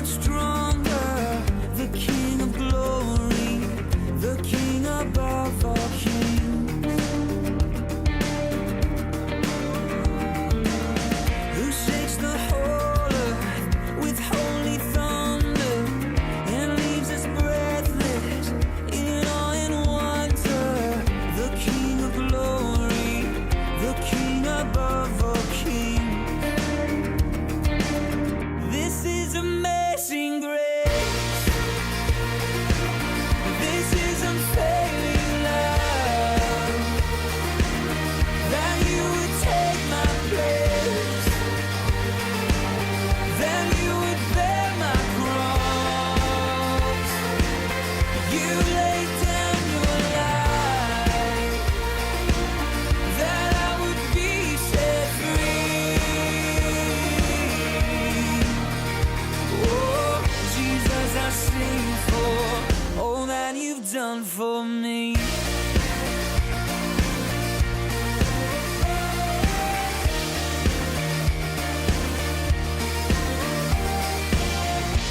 much stronger, the King of glory, the King above all kings, who shakes the whole earth with holy thunder and leaves us breathless in awe and wonder, the King of glory, the King above all kings. This is amazing grace. This is unfailing love, that you would take my place, that you would bear my cross. You laid down your life, that I would be set free. Oh, Jesus, I sing for all that you've done for me.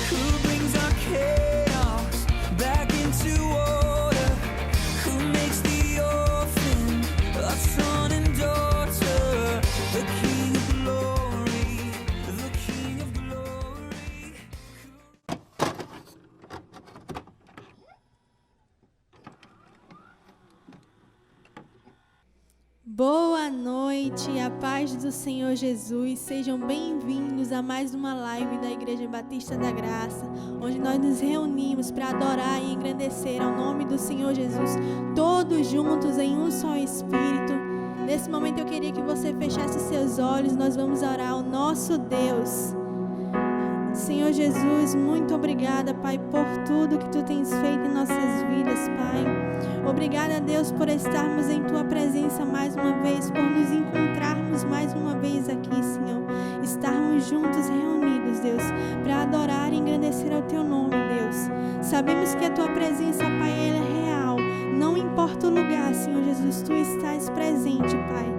Who brings our chaos back into order? Who makes the orphan a son and daughter? The King of glory, the King of glory. Boa noite, a paz do Senhor Jesus. Sejam bem-vindos a mais uma live da Igreja Batista da Graça, onde nós nos reunimos para adorar e engrandecer ao nome do Senhor Jesus, todos juntos em um só Espírito. Nesse momento eu queria que você fechasse seus olhos, nós vamos orar ao nosso Deus. Senhor Jesus, muito obrigada, Pai, por tudo que Tu tens feito em nossas vidas, Pai. Obrigada, Deus, por estarmos em Tua presença mais uma vez, por nos encontrarmos mais uma vez aqui, Senhor. Estarmos juntos, reunidos, Deus, para adorar e engrandecer ao Teu nome, Deus. Sabemos que a Tua presença, Pai, ela é real. Não importa o lugar, Senhor Jesus, Tu estás presente, Pai.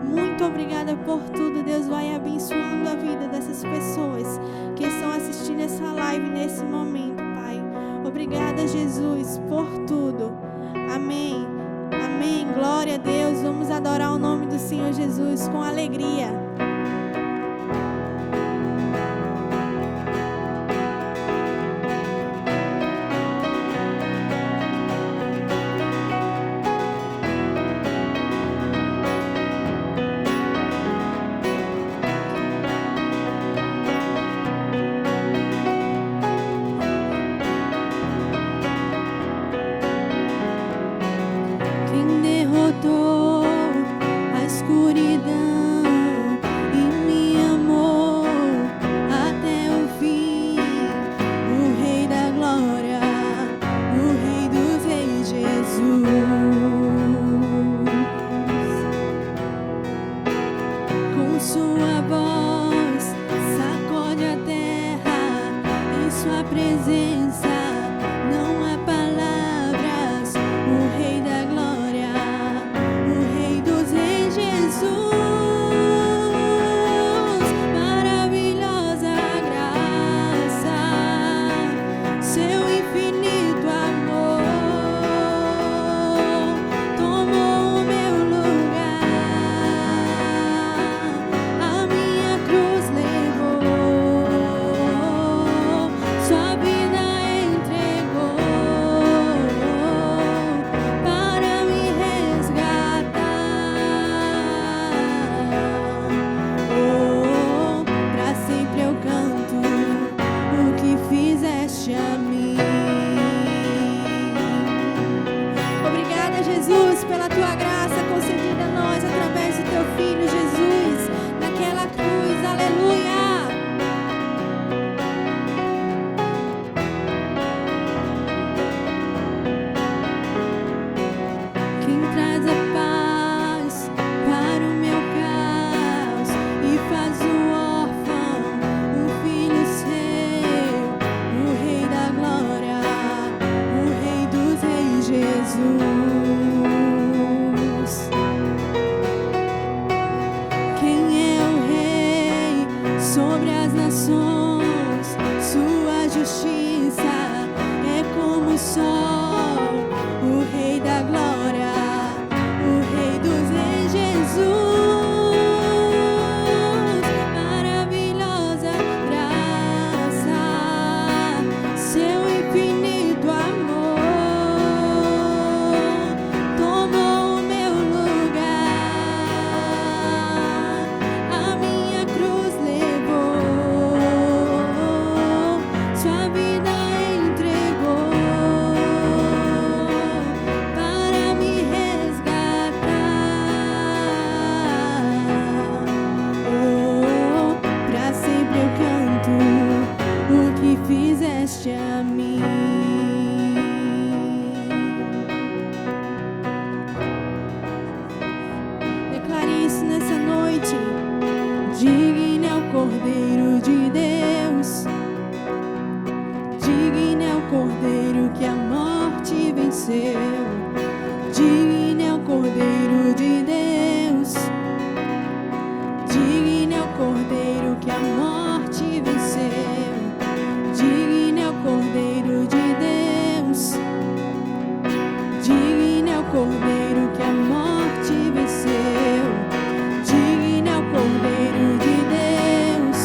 Muito obrigada por tudo. Deus, vai abençoando a vida dessas pessoas que estão assistindo essa live nesse momento, Pai. Obrigada, Jesus, por tudo. Amém. Amém. Glória a Deus. Vamos adorar o nome do Senhor Jesus com alegria. Quem derrotou a escuridão e me amou até o fim, o Rei da Glória, o Rei dos Reis, Jesus. Com sua voz sacode a terra, em sua presença não há palavras. O Rei da Glória, o Rei dos Reis, Jesus. Maravilhosa graça, seu infinito amor tomou o meu lugar, a minha cruz levou, sua vida Digno é o Cordeiro que a morte venceu. Digno é o Cordeiro de Deus. Digno é o Cordeiro que a morte venceu. Digno é o Cordeiro de Deus. Digno é o Cordeiro que a morte venceu. Digno é o Cordeiro de Deus.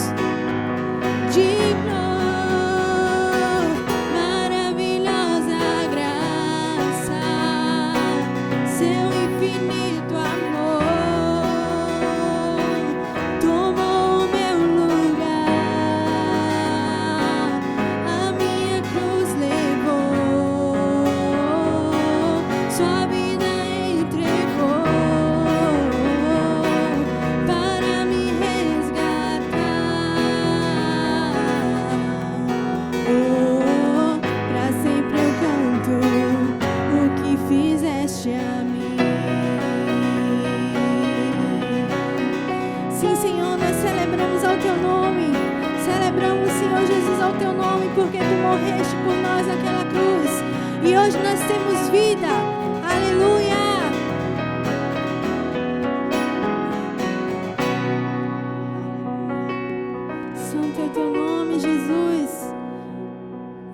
Digno, maravilhosa graça, seu infinito amor tomou o meu lugar, a minha cruz levou, sua vida entregou para me resgatar. Oh, pra sempre eu canto o que fizeste a mim. Sim, Senhor, nós celebramos ao Teu nome. Celebramos, Senhor Jesus, ao Teu nome, porque Tu morreste por nós naquela cruz. E hoje nós temos vida. Aleluia! Santo é o Teu nome, Jesus.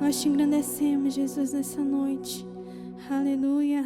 Nós Te engrandecemos, Jesus, nessa noite. Aleluia.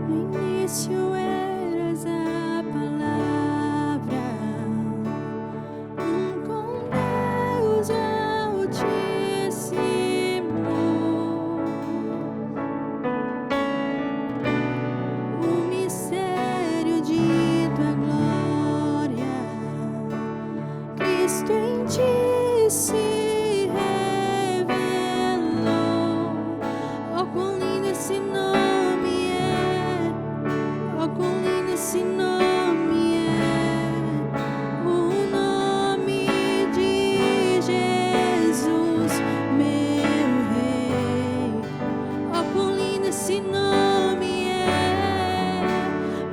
No início eras a palavra, com Deus Altíssimo. O mistério de Tua glória, Cristo em Ti se revelou. Oh, quão lindo esse nome é! Oh, quão lindo esse nome é! O nome de Jesus, meu Rei. Oh, quão lindo esse nome é!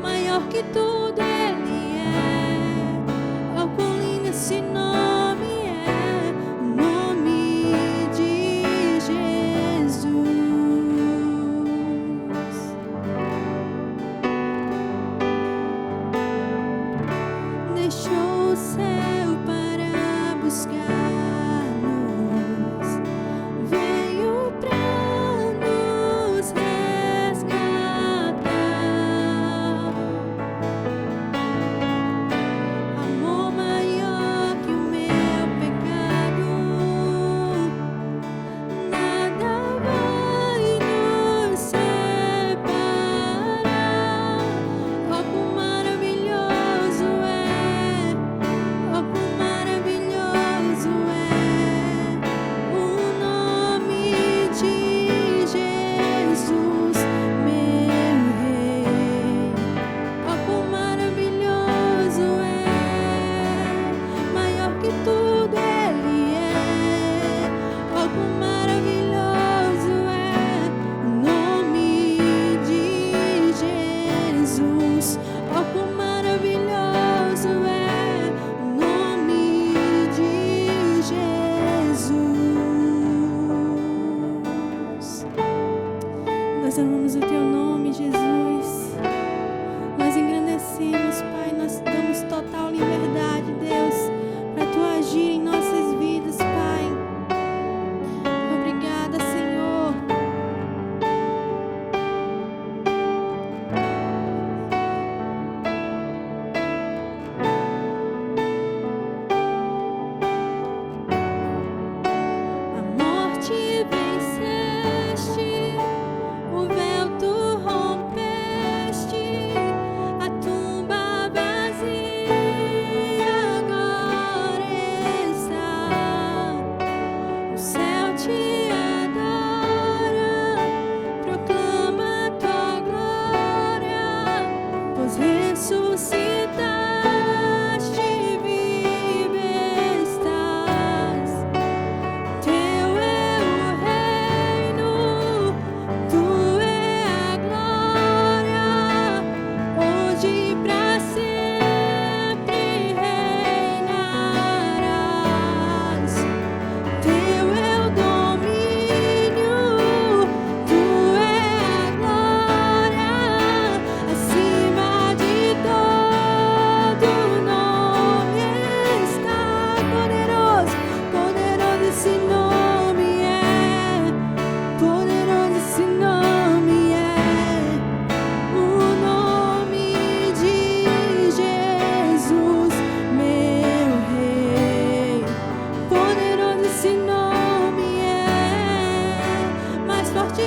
Maior que tudo Ele é. Oh, quão lindo esse nome é! O nome de Jesus. Deixou o céu para buscar-nos, veio pra nos resgatar. Amor maior que o meu pecado, nada vai nos separar. Oh, quão maravilhoso é! Oh, quão maravilhoso é o nome de Jesus, meu Rei. Oh, quão maravilhoso é! Maior que tudo Ele é. Oh, quão maravilhoso é o nome de Jesus. Oh, quão maravilhoso é o nome de Jesus. Nós amamos o Teu nome, Jesus. Nós engrandecemos, Pai. Nós damos total liberdade, Deus, para Tu agir em nossas vidas, Pai. Obrigada, Senhor. A morte venceste, o véu Tu rompeste, a tumba vazia agora.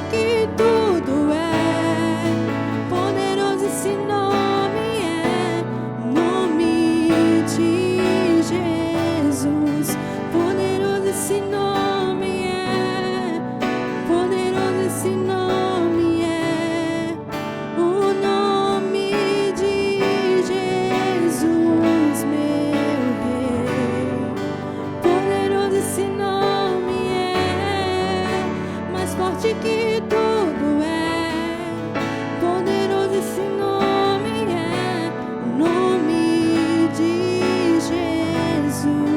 que tudo é, poderoso esse nome é, o nome de Jesus. Poderoso esse nome é, poderoso esse nome é, o nome de Jesus, meu Rei. Poderoso esse nome é, mais forte que tudo é, poderoso esse nome é, o nome de Jesus.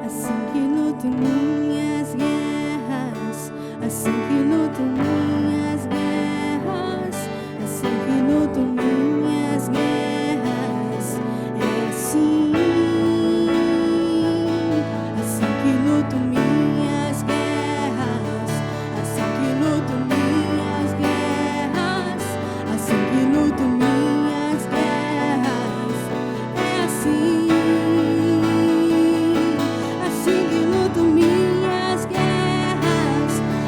Assim que luto minhas guerras, assim que luto minhas guerras, assim que luto minhas guerras, é assim. Assim que luto minhas guerras, assim que luto minhas guerras, assim que luto minhas guerras, é assim. Assim que luto minhas guerras,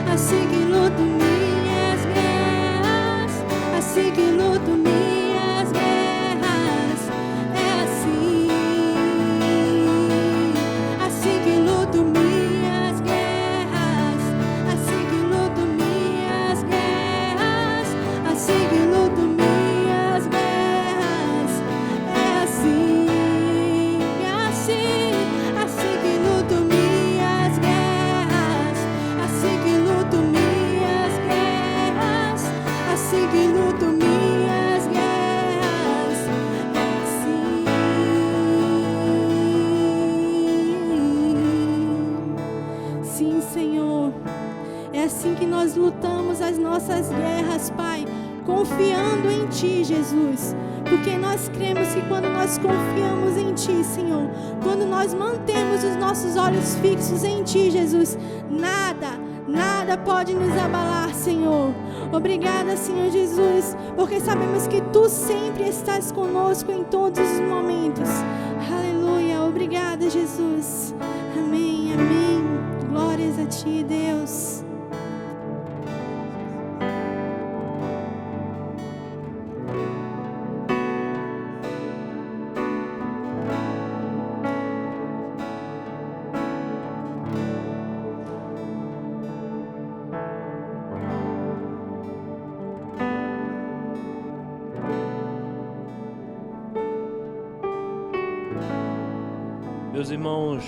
assim que luto minhas guerras, assim que luto minhas guerras, é assim. Assim que luto minhas guerras, assim que luto minhas guerras, assim que luto minhas guerras, é assim. Assim que luto minhas guerras, assim que luto minhas guerras, assim que luto minhas guerras, é assim. Sim, Senhor, é assim que nós lutamos as nossas guerras, Pai, confiando em Ti, Jesus. Porque nós cremos que quando nós confiamos em Ti, Senhor, quando nós mantemos os nossos olhos fixos em Ti, Jesus, nada pode nos abalar, Senhor. Obrigada, Senhor Jesus, porque sabemos que Tu sempre estás conosco em todos os momentos. Aleluia, obrigada, Jesus. Amém, amém. Glórias a Ti, Deus. Meus irmãos,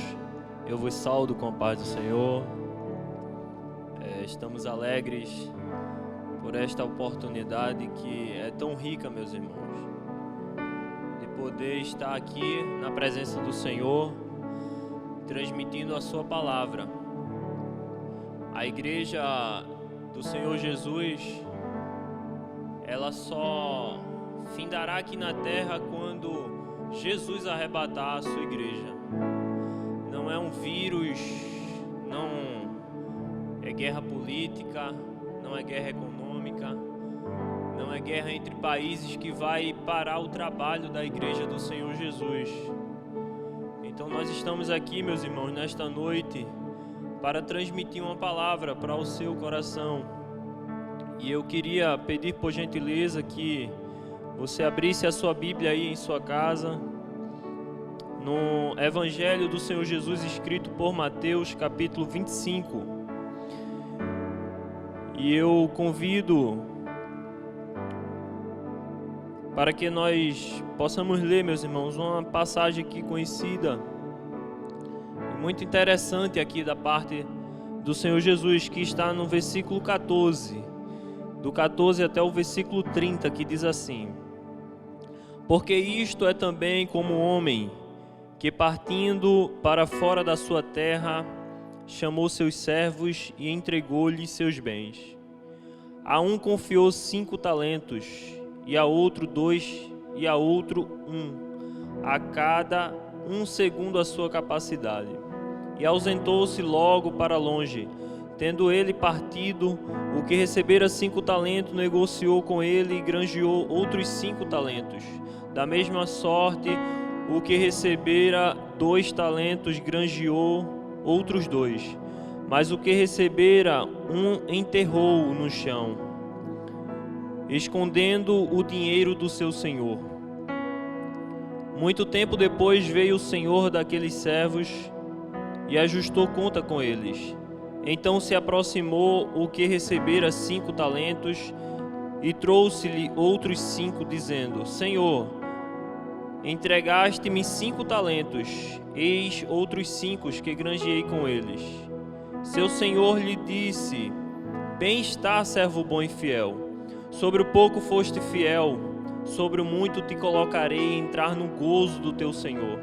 eu vos saúdo com a paz do Senhor. Estamos alegres por esta oportunidade que é tão rica, meus irmãos, de poder estar aqui na presença do Senhor, transmitindo a sua palavra. A igreja do Senhor Jesus, ela só findará aqui na terra quando Jesus arrebatar a sua igreja. Não é um vírus, não é guerra política, não é guerra econômica, não é guerra entre países que vai parar o trabalho da igreja do Senhor Jesus. Então nós estamos aqui, meus irmãos, nesta noite para transmitir uma palavra para o seu coração. E eu queria pedir por gentileza que você abrisse a sua Bíblia aí em sua casa, no Evangelho do Senhor Jesus escrito por Mateus, capítulo 25. E eu convido para que nós possamos ler, meus irmãos, uma passagem aqui conhecida e muito interessante aqui da parte do Senhor Jesus, que está no versículo 14, do 14 até o versículo 30, que diz assim: Porque isto é também como um homem que, partindo para fora da sua terra, chamou seus servos e entregou-lhes seus bens. A um confiou 5 talentos, e a outro 2, e a outro 1, a cada um segundo a sua capacidade. E ausentou-se logo para longe. Tendo ele partido, o que recebera 5 talentos negociou com ele e granjeou outros 5 talentos. Da mesma sorte, o que recebera 2 talentos granjeou outros 2. Mas o que recebera um enterrou no chão, escondendo o dinheiro do seu senhor. Muito tempo depois veio o senhor daqueles servos e ajustou conta com eles. Então se aproximou o que recebera 5 talentos e trouxe-lhe outros 5, dizendo: Senhor, entregaste-me 5 talentos, eis outros 5 que granjeei com eles. Seu senhor lhe disse: Bem está, servo bom e fiel. Sobre o pouco foste fiel, sobre o muito te colocarei a entrar no gozo do teu senhor.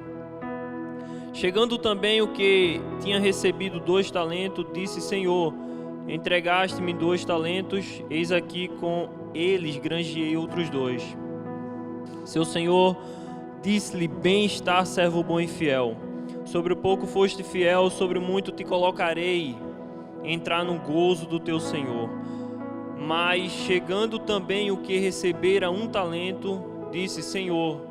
Chegando também o que tinha recebido 2 talentos, disse: Senhor, entregaste-me 2 talentos, eis aqui com eles granjeei outros 2. Seu senhor disse-lhe: Bem está, servo bom e fiel. Sobre o pouco foste fiel, sobre o muito te colocarei a entrar no gozo do teu senhor. Mas chegando também o que recebera 1 talento, disse: Senhor,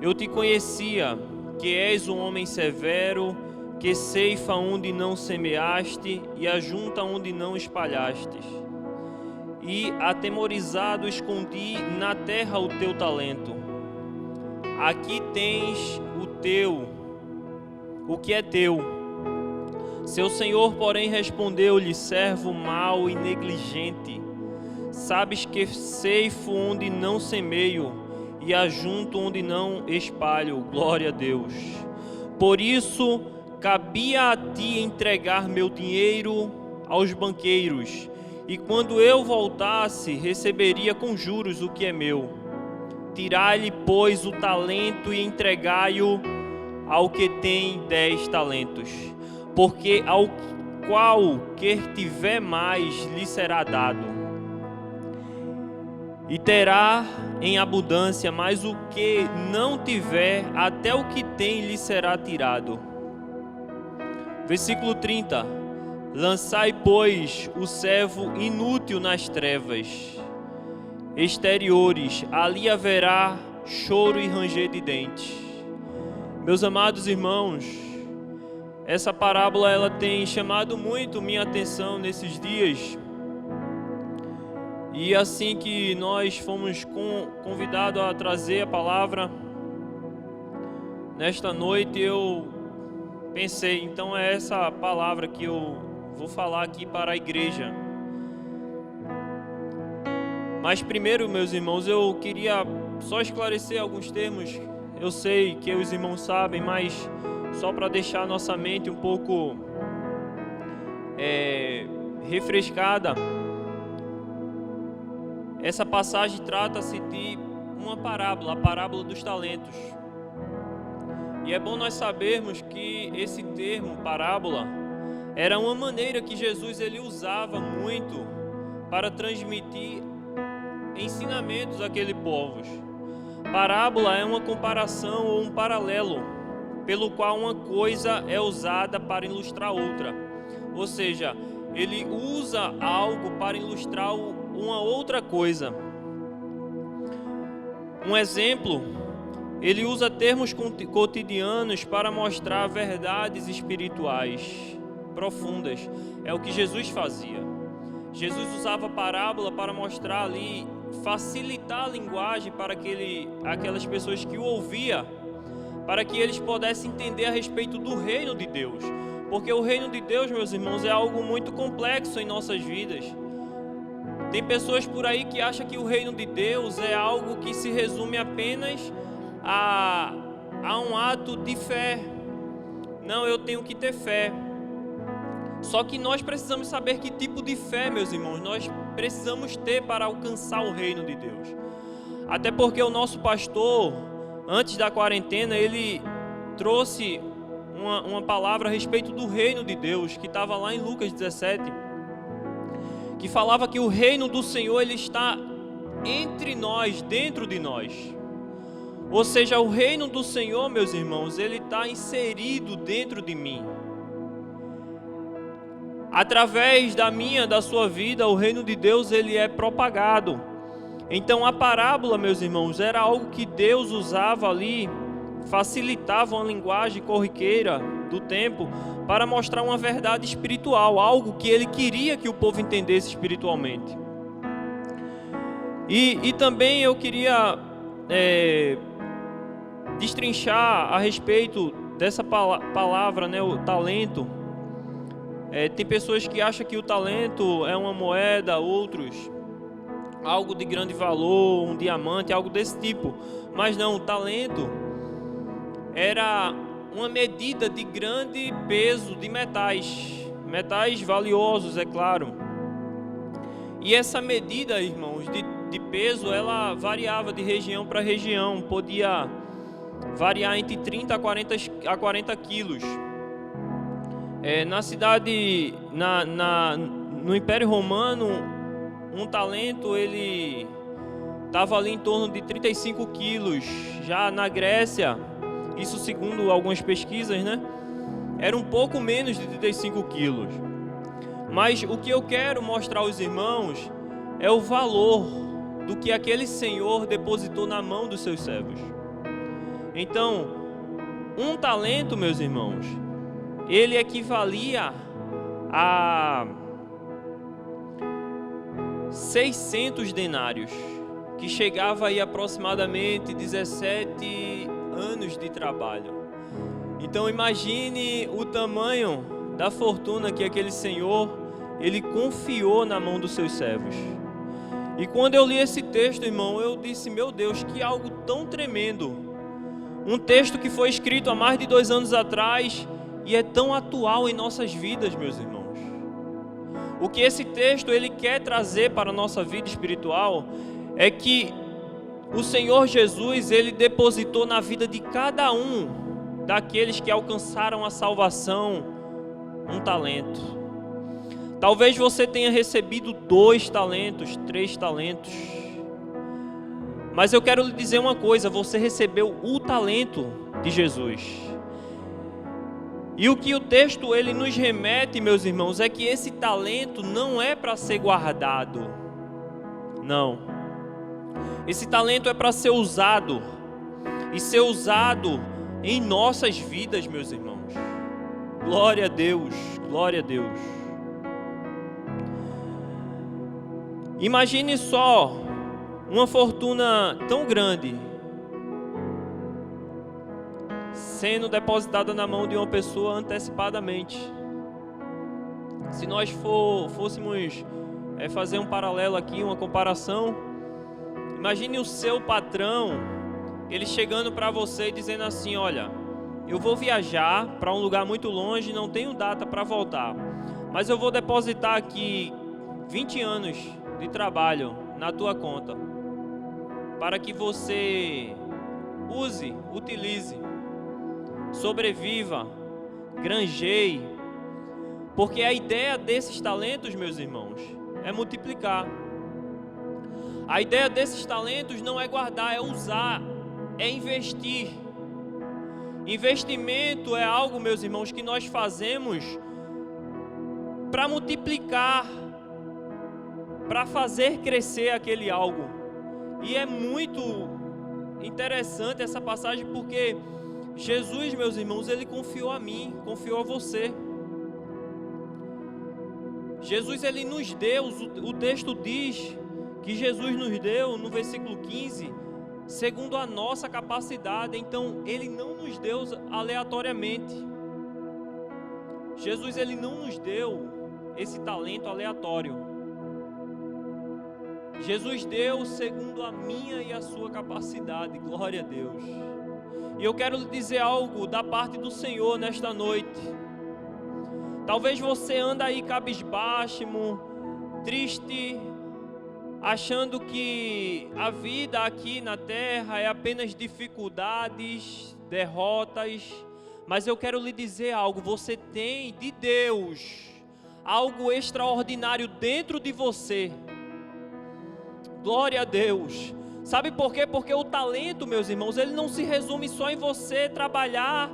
eu te conhecia, que és um homem severo, que ceifa onde não semeaste e ajunta onde não espalhastes. E atemorizado escondi na terra o teu talento. Aqui tens o que é teu. Seu senhor, porém, respondeu-lhe: Servo mau e negligente, sabes que ceifo onde não semeio e ajunto onde não espalho. Glória a Deus. Por isso cabia a ti entregar meu dinheiro aos banqueiros, e quando eu voltasse, receberia com juros o que é meu. Tirai-lhe, pois, o talento e entregai-o ao que tem 10 talentos. Porque ao qual quer tiver mais, lhe será dado, e terá em abundância, mas o que não tiver, até o que tem lhe será tirado. Versículo 30. Lançai, pois, o servo inútil nas trevas exteriores, ali haverá choro e ranger de dentes. Meus amados irmãos, essa parábola ela tem chamado muito minha atenção nesses dias. E assim que nós fomos convidados a trazer a palavra nesta noite, eu pensei, então é essa palavra que eu vou falar aqui para a igreja. Mas primeiro, meus irmãos, eu queria só esclarecer alguns termos. Eu sei que os irmãos sabem, mas só para deixar a nossa mente um pouco refrescada. Essa passagem trata-se de uma parábola, a parábola dos talentos. E é bom nós sabermos que esse termo, parábola, era uma maneira que Jesus ele usava muito para transmitir ensinamentos àquele povo. Parábola é uma comparação ou um paralelo, pelo qual uma coisa é usada para ilustrar outra. Ou seja, ele usa algo para ilustrar uma outra coisa. Um exemplo, ele usa termos cotidianos para mostrar verdades espirituais profundas. É o que Jesus fazia. Jesus usava parábola para mostrar ali, facilitar a linguagem para aquelas pessoas que o ouviam, para que eles pudessem entender a respeito do reino de Deus. Porque o reino de Deus, meus irmãos, é algo muito complexo em nossas vidas. Tem pessoas por aí que acham que o reino de Deus é algo que se resume apenas a um ato de fé. Não, eu tenho que ter fé. Só que nós precisamos saber que tipo de fé, meus irmãos, nós precisamos ter para alcançar o reino de Deus. Até porque o nosso pastor, antes da quarentena, ele trouxe uma palavra a respeito do reino de Deus, que estava lá em Lucas 17, que falava que o reino do Senhor ele está entre nós, dentro de nós. Ou seja, o reino do Senhor, meus irmãos, ele está inserido dentro de mim. Através da sua vida, o reino de Deus ele é propagado. Então a parábola, meus irmãos, era algo que Deus usava ali, facilitava uma linguagem corriqueira do tempo para mostrar uma verdade espiritual, algo que ele queria que o povo entendesse espiritualmente. E também eu queria destrinchar a respeito dessa palavra, né, o talento. Tem pessoas que acham que o talento é uma moeda, outros algo de grande valor, um diamante, algo desse tipo. Mas não, o talento era uma medida de grande peso de metais valiosos, é claro. E essa medida, irmãos, de peso, ela variava de região para região, podia variar entre 30 a 40 quilos. Na cidade, no Império Romano, um talento ele estava ali em torno de 35 quilos. Já na Grécia, isso segundo algumas pesquisas, né, era um pouco menos de 35 quilos. Mas o que eu quero mostrar aos irmãos é o valor do que aquele Senhor depositou na mão dos seus servos. Então, um talento, meus irmãos, ele equivalia a 600 denários, que chegava aí aproximadamente 17 anos de trabalho. Então imagine o tamanho da fortuna que aquele Senhor, ele confiou na mão dos seus servos. E quando eu li esse texto, irmão, eu disse, meu Deus, que algo tão tremendo. Um texto que foi escrito há mais de 2 anos atrás e é tão atual em nossas vidas, meus irmãos. O que esse texto ele quer trazer para a nossa vida espiritual é que o Senhor Jesus, ele depositou na vida de cada um daqueles que alcançaram a salvação um talento. Talvez você tenha recebido 2 talentos, 3 talentos. Mas eu quero lhe dizer uma coisa, você recebeu o talento de Jesus. E o que o texto ele nos remete, meus irmãos, é que esse talento não é para ser guardado. Não. Esse talento é para ser usado. E ser usado em nossas vidas, meus irmãos. Glória a Deus, glória a Deus. Imagine só uma fortuna tão grande sendo depositada na mão de uma pessoa antecipadamente. Se nós fôssemos fazer um paralelo aqui, uma comparação, imagine o seu patrão, ele chegando para você e dizendo assim, olha, eu vou viajar para um lugar muito longe, não tenho data para voltar, mas eu vou depositar aqui 20 anos de trabalho na tua conta, para que você use, utilize, sobreviva, granjeie, porque a ideia desses talentos, meus irmãos, é multiplicar. A ideia desses talentos não é guardar, é usar, é investir. Investimento é algo, meus irmãos, que nós fazemos para multiplicar, para fazer crescer aquele algo. E é muito interessante essa passagem porque Jesus, meus irmãos, ele confiou a mim, confiou a você. Jesus, ele nos deu, o texto diz que Jesus nos deu, no versículo 15, segundo a nossa capacidade. Então, ele não nos deu aleatoriamente. Jesus, ele não nos deu esse talento aleatório. Jesus deu segundo a minha e a sua capacidade. Glória a Deus. E eu quero lhe dizer algo da parte do Senhor nesta noite. Talvez você anda aí cabisbaixo, triste, achando que a vida aqui na terra é apenas dificuldades, derrotas. Mas eu quero lhe dizer algo, você tem de Deus algo extraordinário dentro de você. Glória a Deus. Sabe por quê? Porque o talento, meus irmãos, ele não se resume só em você trabalhar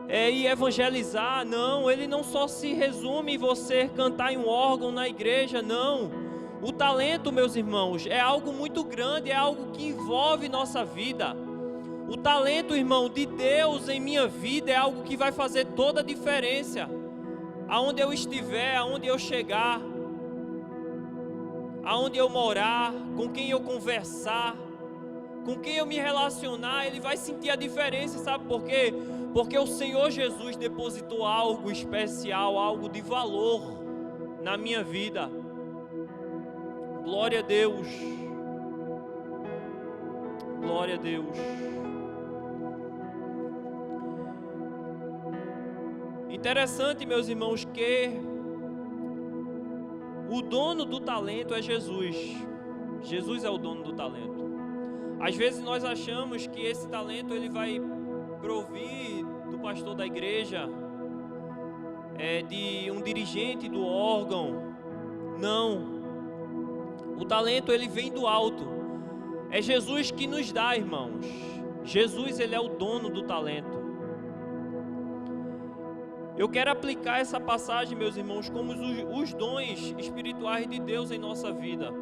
e evangelizar. Não, ele não só se resume em você cantar em um órgão na igreja, não. O talento, meus irmãos, é algo muito grande, é algo que envolve nossa vida. O talento, irmão, de Deus em minha vida é algo que vai fazer toda a diferença. Aonde eu estiver, aonde eu chegar, aonde eu morar, com quem eu conversar, com quem eu me relacionar, ele vai sentir a diferença, sabe por quê? Porque o Senhor Jesus depositou algo especial, algo de valor na minha vida. Glória a Deus. Glória a Deus. Interessante, meus irmãos, que o dono do talento é Jesus. Jesus é o dono do talento. Às vezes nós achamos que esse talento ele vai provir do pastor da igreja, de um dirigente do órgão. Não. O talento ele vem do alto. É Jesus que nos dá, irmãos. Jesus ele é o dono do talento. Eu quero aplicar essa passagem, meus irmãos, como os dons espirituais de Deus em nossa vida.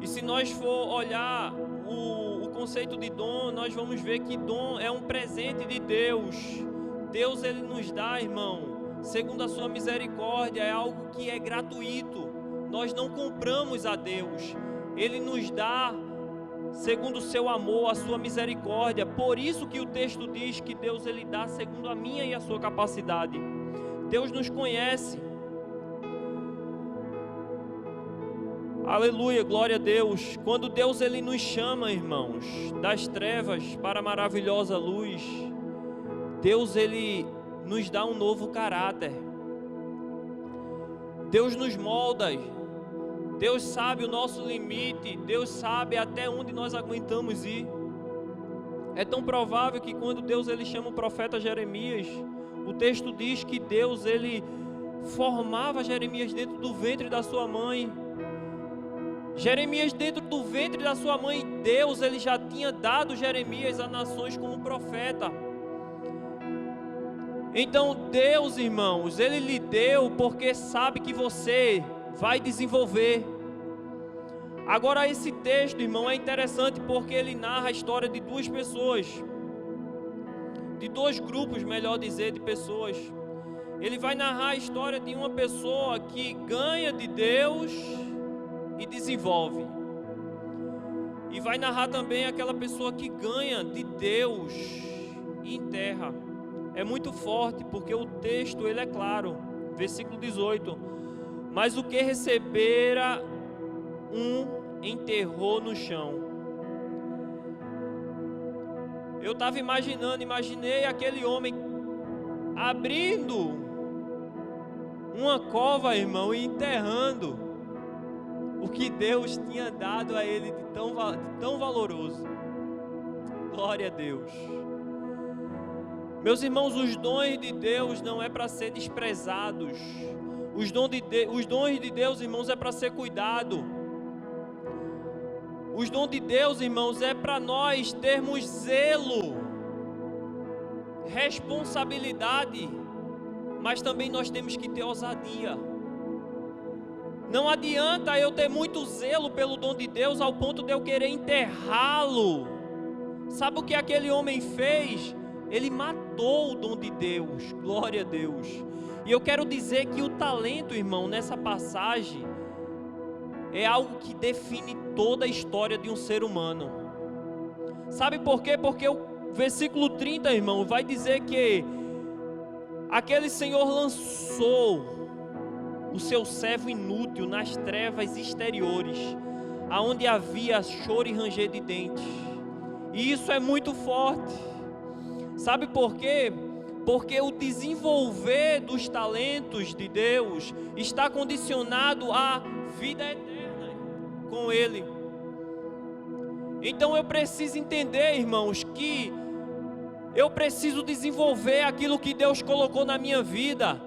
E se nós for olhar o conceito de dom, nós vamos ver que dom é um presente de Deus. Deus ele nos dá, irmão, segundo a sua misericórdia, é algo que é gratuito. Nós não compramos a Deus. Ele nos dá segundo o seu amor, a sua misericórdia. Por isso que o texto diz que Deus ele dá segundo a minha e a sua capacidade. Deus nos conhece. Aleluia, glória a Deus. Quando Deus ele nos chama, irmãos, das trevas para a maravilhosa luz, Deus ele nos dá um novo caráter. Deus nos molda. Deus sabe o nosso limite, Deus sabe até onde nós aguentamos ir. É tão provável que quando Deus ele chama o profeta Jeremias, o texto diz que Deus ele formava Jeremias dentro do ventre da sua mãe. Jeremias dentro do ventre da sua mãe, Deus ele já tinha dado Jeremias a nações como profeta. Então Deus, irmãos, ele lhe deu porque sabe que você vai desenvolver. Agora esse texto, irmão, é interessante porque ele narra a história de duas pessoas, de dois grupos, melhor dizer, de pessoas. Ele vai narrar a história de uma pessoa que ganha de Deus e desenvolve. E vai narrar também aquela pessoa que ganha de Deus e enterra. É muito forte porque o texto ele é claro. Versículo 18. Mas o que recebera enterrou no chão. Eu estava imaginei aquele homem abrindo uma cova, irmão, e enterrando o que Deus tinha dado a ele de tão valoroso. Glória a Deus. Meus irmãos, os dons de Deus não é para ser desprezados. Os dons de Deus, irmãos, é para ser cuidado. Os dons de Deus, irmãos, é para nós termos zelo, responsabilidade, mas também nós temos que ter ousadia. Não adianta eu ter muito zelo pelo dom de Deus ao ponto de eu querer enterrá-lo. Sabe o que aquele homem fez? Ele matou o dom de Deus. Glória a Deus. E eu quero dizer que o talento, irmão, nessa passagem é algo que define toda a história de um ser humano. Sabe por quê? Porque o versículo 30, irmão, vai dizer que aquele Senhor lançou o seu servo inútil nas trevas exteriores, aonde havia choro e ranger de dentes. E isso é muito forte. Sabe por quê? Porque o desenvolver dos talentos de Deus está condicionado à vida eterna com Ele. Então eu preciso entender, irmãos, que eu preciso desenvolver aquilo que Deus colocou na minha vida,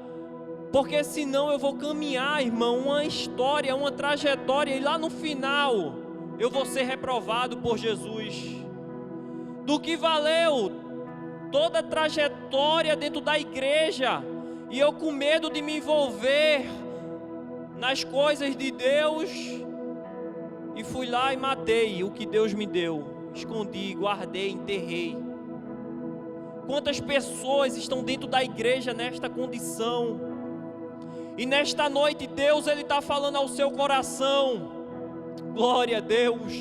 porque senão eu vou caminhar, irmão, uma história, uma trajetória, e lá no final eu vou ser reprovado por Jesus. Do que valeu toda a trajetória dentro da igreja, e eu com medo de me envolver nas coisas de Deus, e fui lá e matei o que Deus me deu. escondi, guardei, enterrei. Quantas pessoas estão dentro da igreja nesta condição? E nesta noite Deus Ele está falando ao seu coração. Glória a Deus.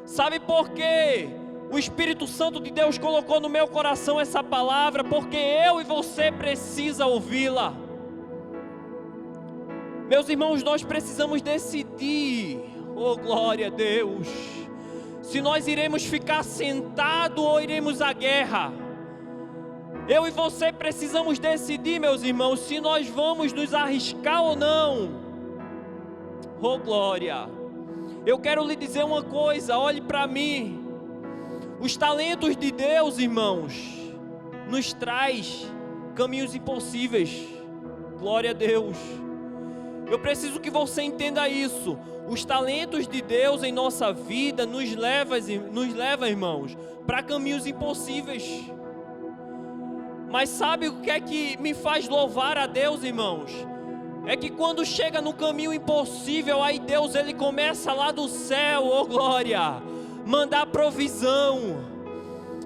Sabe por quê? O Espírito Santo de Deus colocou no meu coração essa palavra, porque eu e você precisa ouvi-la. Meus irmãos, nós precisamos decidir, oh glória a Deus, se nós iremos ficar sentados ou iremos à guerra. Eu e você precisamos decidir, meus irmãos, se nós vamos nos arriscar ou não. Oh glória. Eu quero lhe dizer uma coisa, olhe para mim. Os talentos de Deus, irmãos, nos traz caminhos impossíveis. Glória a Deus. Eu preciso que você entenda isso. Os talentos de Deus em nossa vida nos leva, irmãos, para caminhos impossíveis. Mas sabe o que é que me faz louvar a Deus, irmãos? É que quando chega no caminho impossível, aí Deus Ele começa lá do céu, oh glória, mandar provisão,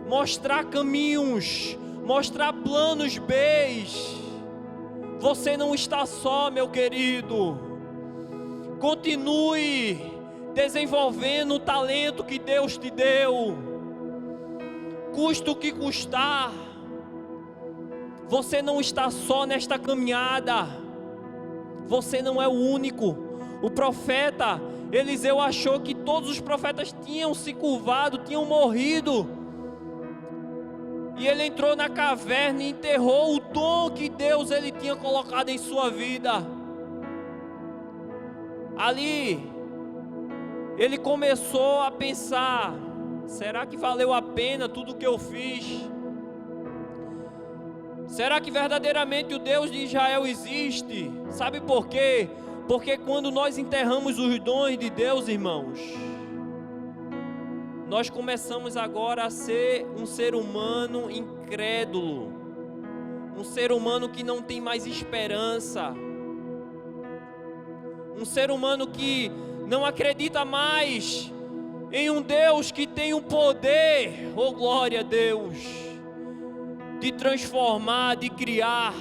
mostrar caminhos, mostrar planos B. Você não está só, meu querido. Continue desenvolvendo o talento que Deus te deu, custa o que custar. Você não está só nesta caminhada. Você não é o único. O profeta Eliseu achou que todos os profetas tinham se curvado, tinham morrido. E ele entrou na caverna e enterrou o dom que Deus Ele tinha colocado em sua vida. Ali, ele começou a pensar: será que valeu a pena tudo o que eu fiz? Será que verdadeiramente o Deus de Israel existe? Sabe por quê? Porque quando nós enterramos os dons de Deus, irmãos, nós começamos agora a ser um ser humano incrédulo, um ser humano que não tem mais esperança, um ser humano que não acredita mais em um Deus que tem o poder, oh glória a Deus, de transformar, de criar.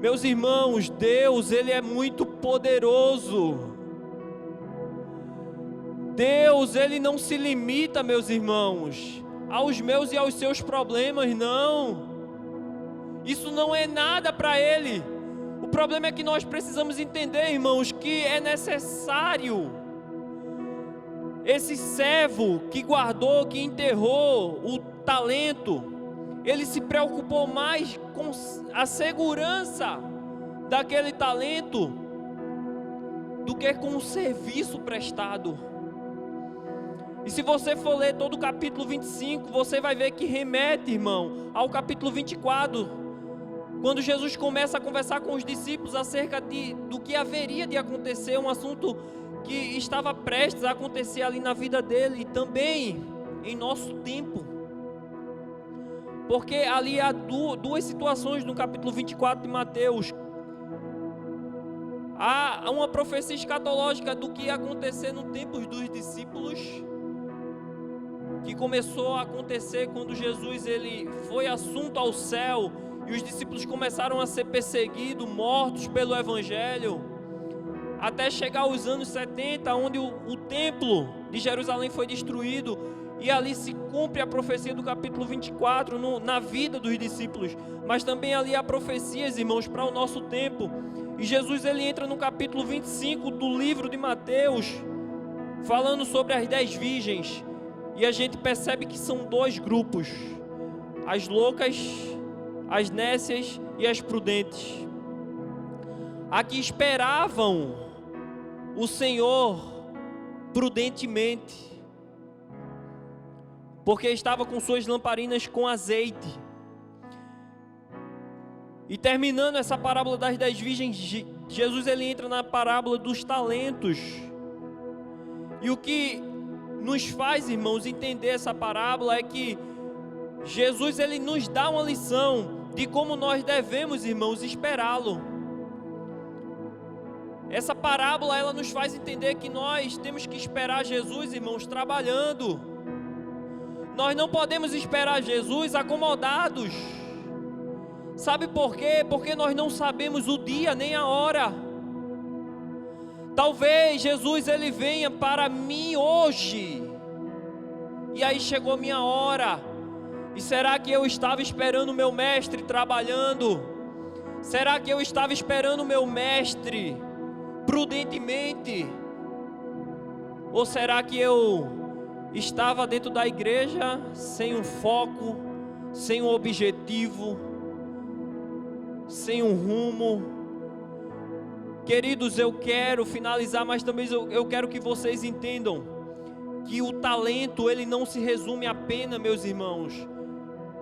Meus irmãos, Deus, Ele é muito poderoso. Deus, Ele não se limita, meus irmãos, aos meus e aos seus problemas, não. Isso não é nada para Ele. O problema é que nós precisamos entender, irmãos, que é necessário. Esse servo que guardou, que enterrou o talento, ele se preocupou mais com a segurança daquele talento do que com o serviço prestado. E se você for ler todo o capítulo 25, você vai ver que remete, irmão, ao capítulo 24, quando Jesus começa a conversar com os discípulos acerca do que haveria de acontecer, um assunto que estava prestes a acontecer ali na vida dele e também em nosso tempo. Porque ali há duas situações no capítulo 24 de Mateus. Há uma profecia escatológica do que ia acontecer no tempo dos discípulos, que começou a acontecer quando Jesus ele foi assunto ao céu e os discípulos começaram a ser perseguidos, mortos pelo Evangelho, até chegar aos anos 70, onde o templo de Jerusalém foi destruído, e ali se cumpre a profecia do capítulo 24 na vida dos discípulos, mas também ali há profecias, irmãos, para o nosso tempo. E Jesus ele entra no capítulo 25 do livro de Mateus, falando sobre as 10 virgens, e a gente percebe que são dois grupos: as loucas, as nécias e as prudentes. A que esperavam o Senhor prudentemente, porque estava com suas lamparinas com azeite. E terminando essa parábola das 10 virgens, Jesus ele entra na parábola dos talentos. E o que nos faz, irmãos, entender essa parábola é que Jesus ele nos dá uma lição de como nós devemos, irmãos, esperá-lo. Essa parábola, ela nos faz entender que nós temos que esperar Jesus, irmãos, trabalhando. Nós não podemos esperar Jesus acomodados. Sabe por quê? Porque nós não sabemos o dia nem a hora. Talvez Jesus ele venha para mim hoje. E aí chegou minha hora. E será que eu estava esperando o meu mestre trabalhando? Será que eu estava esperando o meu mestre prudentemente? Ou será que eu estava dentro da igreja sem um foco, sem um objetivo, sem um rumo? Queridos, eu quero finalizar, mas também eu quero que vocês entendam que o talento, ele não se resume apenas, meus irmãos,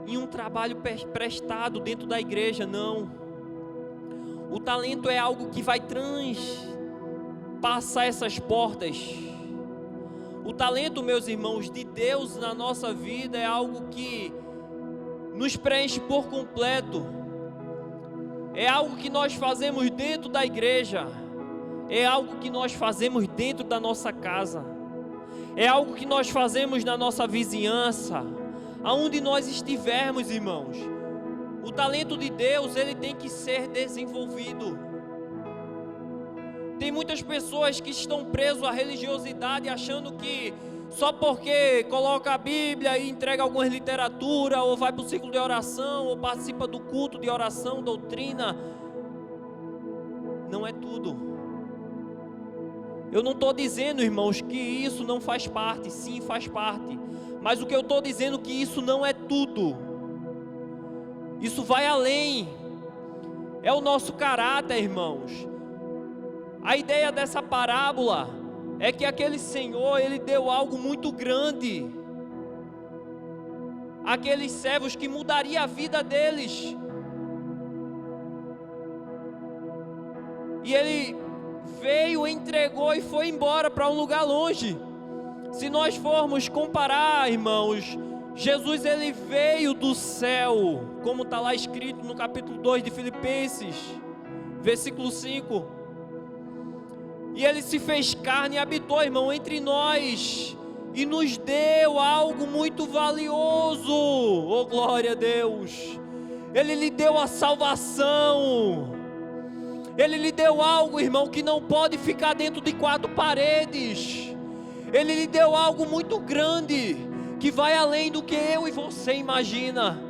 em um trabalho prestado dentro da igreja, não. O talento é algo que vai transpassar essas portas. O talento, meus irmãos, de Deus na nossa vida é algo que nos preenche por completo. É algo que nós fazemos dentro da igreja. É algo que nós fazemos dentro da nossa casa. É algo que nós fazemos na nossa vizinhança. Aonde nós estivermos, irmãos. O talento de Deus, ele tem que ser desenvolvido. Tem muitas pessoas que estão presas à religiosidade, achando que só porque coloca a Bíblia e entrega alguma literatura, ou vai para o ciclo de oração, ou participa do culto de oração, doutrina, não é tudo. Eu não estou dizendo, irmãos, que isso não faz parte. Sim, faz parte. Mas o que eu estou dizendo é que isso não é tudo. Isso vai além. É o nosso caráter, irmãos. A ideia dessa parábola é que aquele Senhor, ele deu algo muito grande. Aqueles servos que mudaria a vida deles. E ele veio, entregou e foi embora para um lugar longe. Se nós formos comparar, irmãos, Jesus ele veio do céu, como está lá escrito no capítulo 2 de Filipenses, versículo 5. E ele se fez carne e habitou, irmão, entre nós, e nos deu algo muito valioso. Oh, glória a Deus! Ele lhe deu a salvação. Ele lhe deu algo, irmão, que não pode ficar dentro de quatro paredes. Ele lhe deu algo muito grande, que vai além do que eu e você imagina.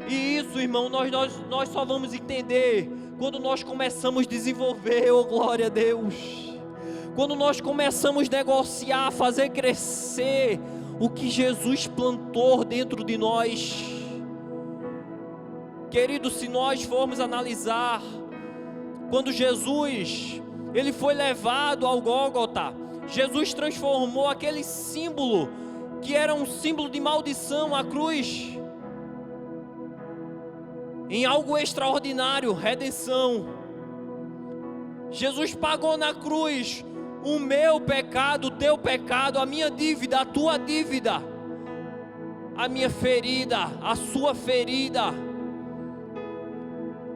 E isso, irmão, nós só vamos entender quando nós começamos a desenvolver, oh glória a Deus. Quando nós começamos a negociar, fazer crescer o que Jesus plantou dentro de nós. Querido, se nós formos analisar, quando Jesus, ele foi levado ao Gólgota, Jesus transformou aquele símbolo, que era um símbolo de maldição, a cruz, em algo extraordinário, redenção. Jesus pagou na cruz o meu pecado, o teu pecado, a minha dívida, a tua dívida, a minha ferida, a sua ferida.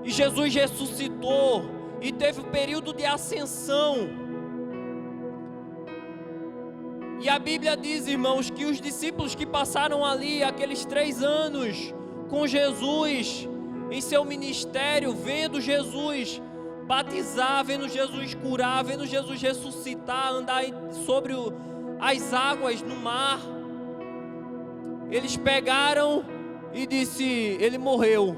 E Jesus ressuscitou e teve um período de ascensão. E a Bíblia diz, irmãos, que os discípulos que passaram ali aqueles 3 anos com Jesus em seu ministério, vendo Jesus batizar, vendo Jesus curar, vendo Jesus ressuscitar, andar sobre as águas no mar, eles pegaram e disse: ele morreu.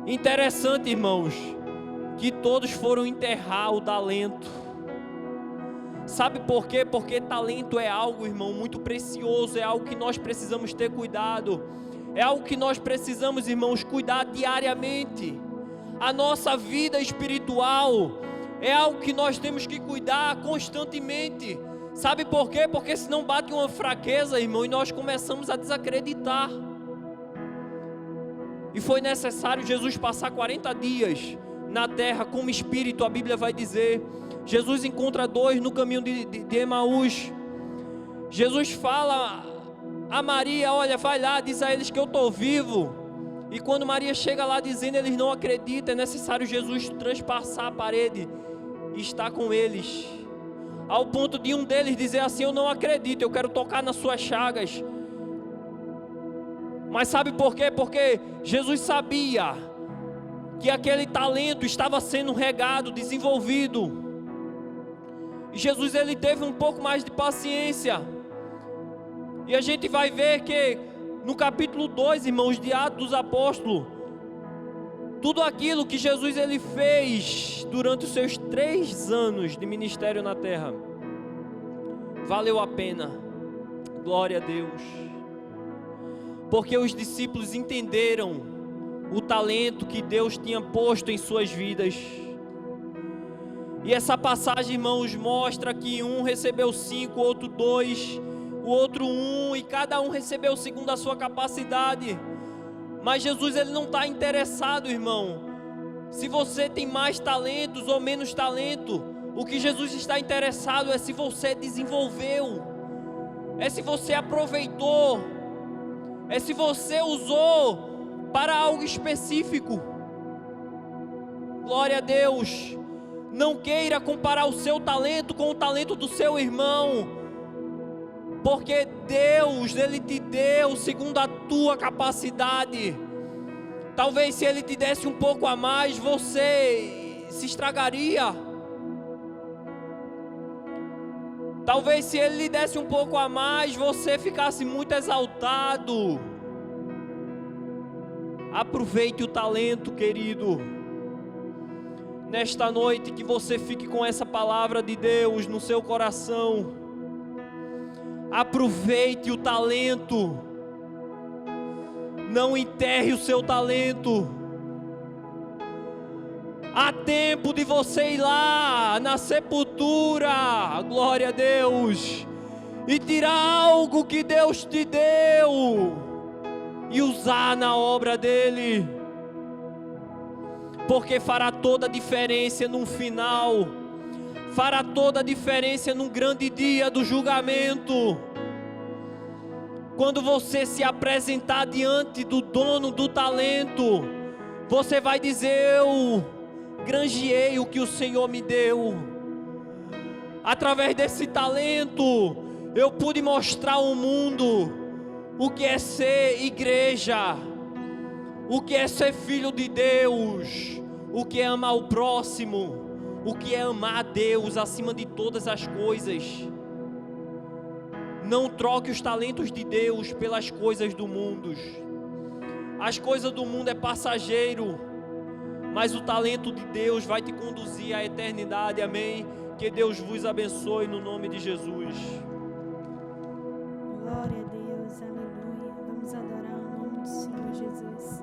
Interessante, irmãos, que todos foram enterrar o talento. Sabe por quê? Porque talento é algo, irmão, muito precioso, é algo que nós precisamos ter cuidado, é algo que nós precisamos, irmãos, cuidar diariamente. A nossa vida espiritual é algo que nós temos que cuidar constantemente. Sabe por quê? Porque senão bate uma fraqueza, irmão, e nós começamos a desacreditar. E foi necessário Jesus passar 40 dias na terra como espírito, a Bíblia vai dizer. Jesus encontra 2 no caminho de Emaús. Jesus fala a Maria: olha, vai lá, diz a eles que eu estou vivo. E quando Maria chega lá dizendo, eles não acreditam. É necessário Jesus transpassar a parede e está com eles, ao ponto de um deles dizer assim: eu não acredito, eu quero tocar nas suas chagas. Mas sabe por quê? Porque Jesus sabia que aquele talento estava sendo regado, desenvolvido. E Jesus, ele teve um pouco mais de paciência. E a gente vai ver que no capítulo 2, irmãos, de Atos dos Apóstolos, tudo aquilo que Jesus ele fez durante os seus 3 anos de ministério na terra, valeu a pena. Glória a Deus. Porque os discípulos entenderam o talento que Deus tinha posto em suas vidas. E essa passagem, irmãos, mostra que um recebeu 5, o outro 2, o outro 1, e cada um recebeu segundo a sua capacidade. Mas Jesus, ele não está interessado, irmão, se você tem mais talentos ou menos talento. O que Jesus está interessado é se você desenvolveu, é se você aproveitou, é se você usou para algo específico. Glória a Deus. Não queira comparar o seu talento com o talento do seu irmão, porque Deus, ele te deu segundo a tua capacidade. Talvez se ele te desse um pouco a mais, você se estragaria. Talvez se ele lhe desse um pouco a mais, você ficasse muito exaltado. Aproveite o talento, querido. Nesta noite, que você fique com essa palavra de Deus no seu coração. Aproveite o talento. Não enterre o seu talento. Há tempo de você ir lá na sepultura, glória a Deus, e tirar algo que Deus te deu e usar na obra dele. Porque fará toda a diferença no final, fará toda a diferença num grande dia do julgamento. Quando você se apresentar diante do dono do talento, você vai dizer: eu granjeei o que o Senhor me deu. Através desse talento, eu pude mostrar ao mundo o que é ser igreja, o que é ser filho de Deus, o que é amar o próximo, o que é amar a Deus acima de todas as coisas. Não troque os talentos de Deus pelas coisas do mundo. As coisas do mundo é passageiro, mas o talento de Deus vai te conduzir à eternidade. Amém? Que Deus vos abençoe no nome de Jesus. Glória a Deus, aleluia. Vamos adorar o nome do Senhor Jesus.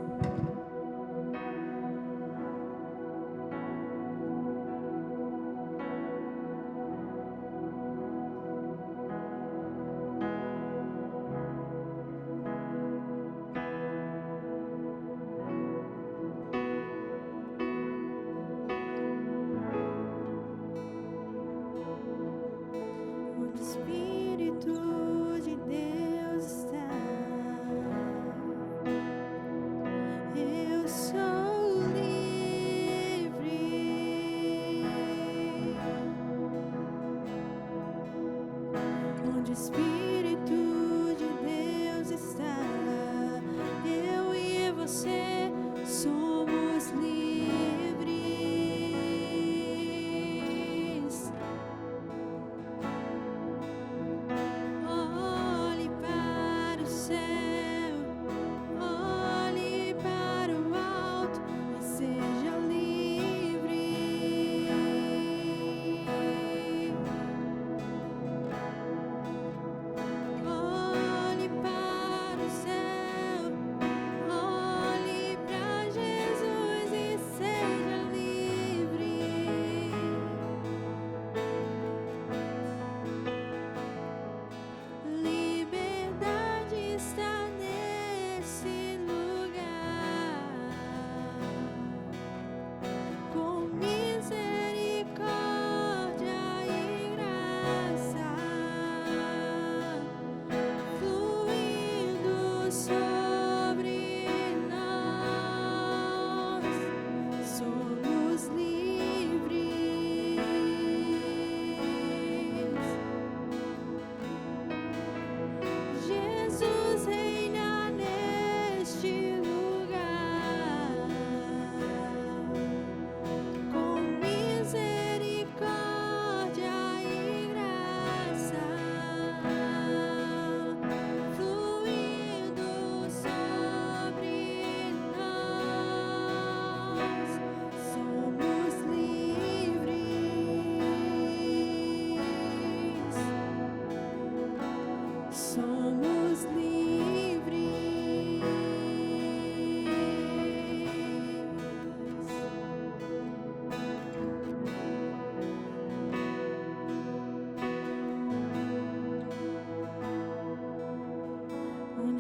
Onde o Espírito de Deus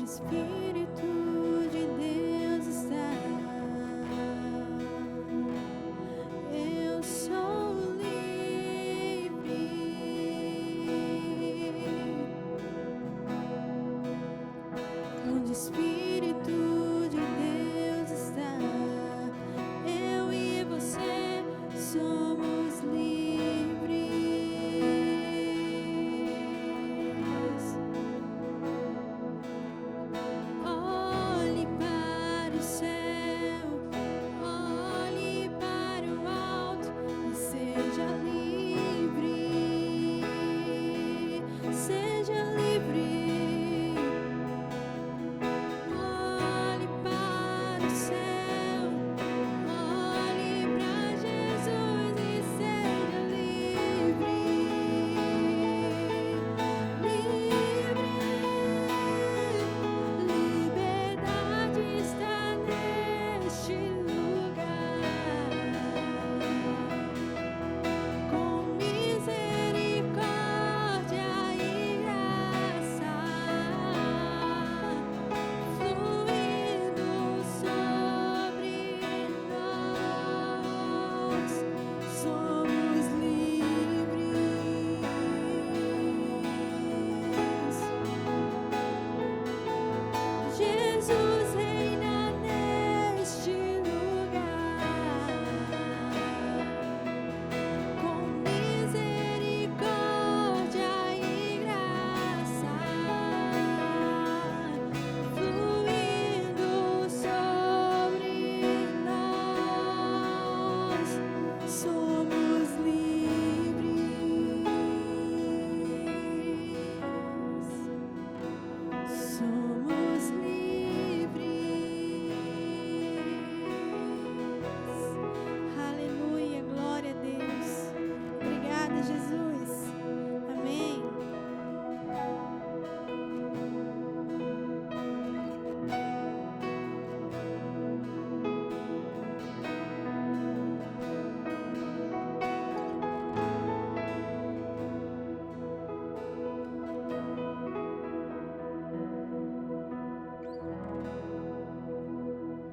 Espírito de Deus está, eu sou livre. Onde o Espírito